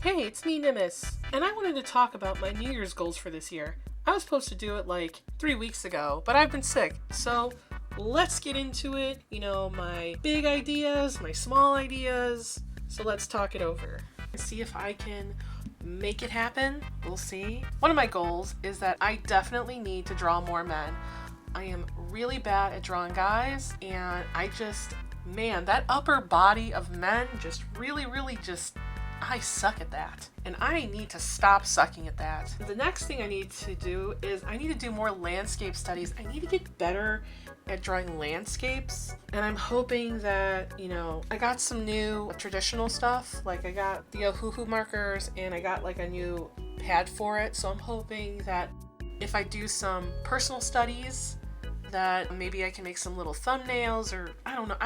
Hey, it's me, Nimbus, and I wanted to talk about my New Year's goals for this year. I was supposed to do it like 3 weeks ago, but I've been sick, so let's get into it. You know, my big ideas, my small ideas, so let's talk it over and see if I can make it happen. We'll see. One of my goals is that I definitely need to draw more men. I am really bad at drawing guys, and that upper body of men just really I suck at that, and I need to stop sucking at that. The next thing I need to do is I need to do more landscape studies. I need to get better at drawing landscapes, and I'm hoping that, I got some new traditional stuff, like I got the Ohuhu markers and I got like a new pad for it, so I'm hoping that if I do some personal studies that maybe I can make some little thumbnails, or I don't know.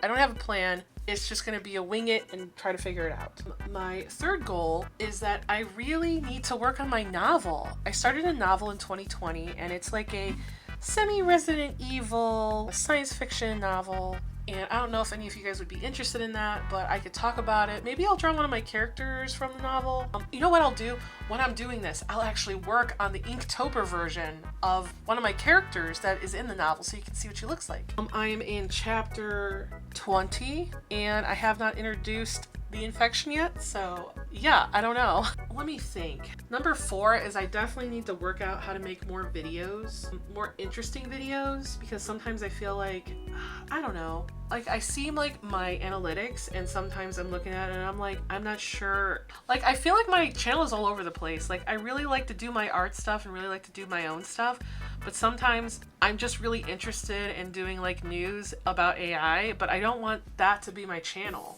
I don't have a plan. It's just going to be a wing it and try to figure it out. My third goal is that I really need to work on my novel. I started a novel in 2020, and it's like a semi-Resident Evil science fiction novel. And I don't know if any of you guys would be interested in that, but I could talk about it. Maybe I'll draw one of my characters from the novel. You know what I'll do? When I'm doing this, I'll actually work on the Inktober version of one of my characters that is in the novel, so you can see what she looks like. I am in chapter 20, and I have not introduced the infection yet, so yeah, I don't know. Let me think. Number 4 is I definitely need to work out how to make more videos, more interesting videos, because sometimes I feel like, I don't know, like I see like my analytics, and sometimes I'm looking at it and I'm like, I'm not sure. Like I feel like my channel is all over the place. Like I really like to do my art stuff and really like to do my own stuff, but sometimes I'm just really interested in doing like news about AI, but I don't want that to be my channel,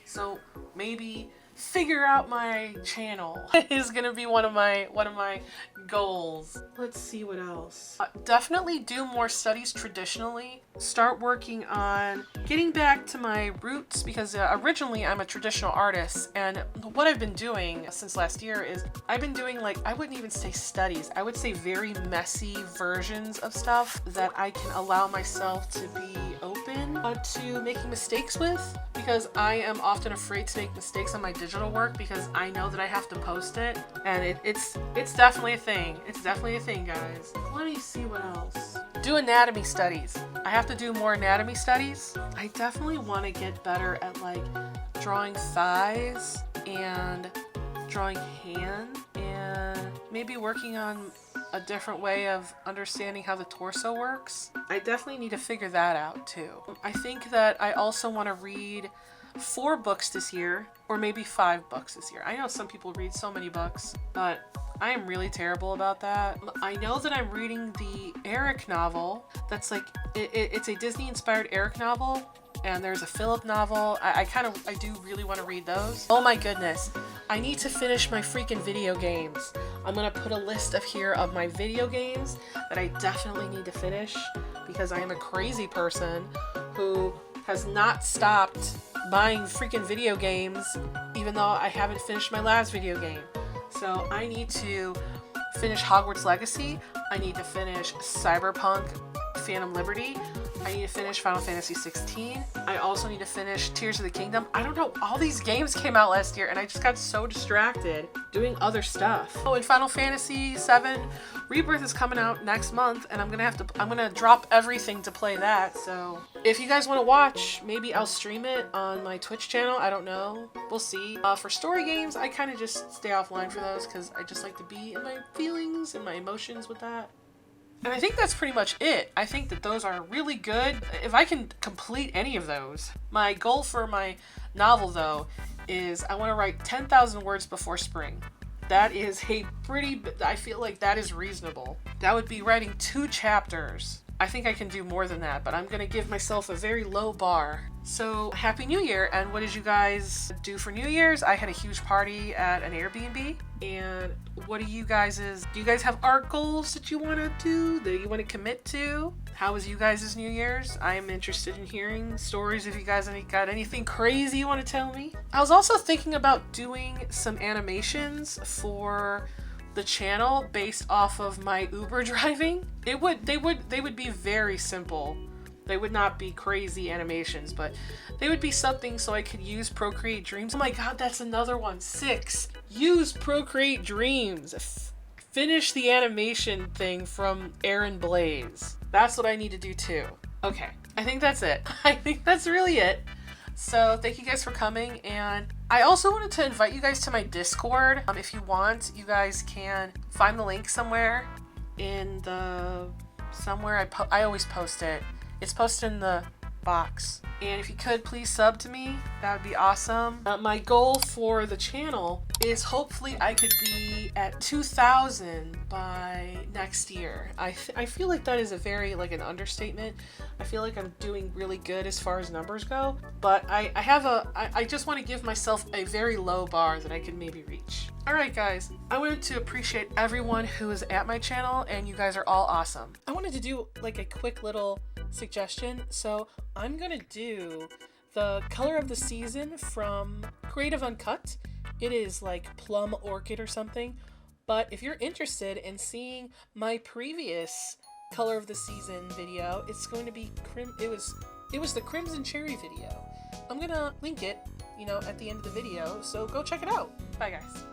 So maybe figure out my channel is gonna be one of my goals. Let's see what else. Definitely do more studies traditionally. Start working on getting back to my roots, because originally I'm a traditional artist, and what I've been doing since last year is I've been doing, like, I wouldn't even say studies, I would say very messy versions of stuff that I can allow myself to be open to making mistakes with, because I am often afraid to make mistakes on my digital work because I know that I have to post it, and it's definitely a thing. It's definitely a thing, guys. Let me see what else. Do anatomy studies. I have to do more anatomy studies. I definitely want to get better at like drawing thighs and drawing hand, and maybe working on a different way of understanding how the torso works. I definitely need to figure that out too. I think that I also want to read 4 books this year, or maybe 5 books this year. I know some people read so many books, but I am really terrible about that. I know that I'm reading the Eric novel. That's like, it's a Disney-inspired Eric novel, and there's a Philip novel. I do really want to read those. Oh my goodness. I need to finish my freaking video games. I'm gonna put a list of my video games that I definitely need to finish, because I am a crazy person who has not stopped buying freaking video games, even though I haven't finished my last video game. So I need to finish Hogwarts Legacy. I need to finish Cyberpunk Phantom Liberty. I need to finish Final Fantasy 16. I also need to finish Tears of the Kingdom. I don't know, all these games came out last year and I just got so distracted doing other stuff. Oh, and Final Fantasy 7 Rebirth is coming out next month, and I'm gonna drop everything to play that. So if you guys want to watch, maybe I'll stream it on my Twitch channel. I don't know. We'll see. For story games, I kind of just stay offline for those because I just like to be in my feelings and my emotions with that. And I think that's pretty much it. I think that those are really good. If I can complete any of those. My goal for my novel, though, is I want to write 10,000 words before spring. That is I feel like that is reasonable. That would be writing 2 chapters. I think I can do more than that, but I'm going to give myself a very low bar. So, Happy New Year, and what did you guys do for New Year's? I had a huge party at an Airbnb, and what do you guys have art goals that you want to do, that you want to commit to? How was you guys' New Year's? I am interested in hearing stories if you guys got anything crazy you want to tell me. I was also thinking about doing some animations for the channel based off of my Uber driving. They would be very simple. They would not be crazy animations, but they would be something so I could use Procreate Dreams. Oh my god, that's another one. 6. Use Procreate Dreams. Finish the animation thing from Aaron Blaze. That's what I need to do too. Okay, I think that's it. I think that's really it. So thank you guys for coming, and I also wanted to invite you guys to my Discord. If you want, you guys can find the link somewhere in the I always post it. It's posted in the box. And if you could please sub to me, that would be awesome. My goal for the channel is hopefully I could be at 2,000 by next year. I feel like that is a very, like, an understatement. I feel like I'm doing really good as far as numbers go, but I just want to give myself a very low bar that I can maybe reach. Alright guys, I wanted to appreciate everyone who is at my channel, and you guys are all awesome. I wanted to do like a quick little suggestion, so I'm gonna do the color of the season from Creative Uncut. It is like Plum Orchid or something, but if you're interested in seeing my previous color of the season video, it's going to be it was the Crimson Cherry video. I'm gonna link it, at the end of the video, so go check it out. Bye guys.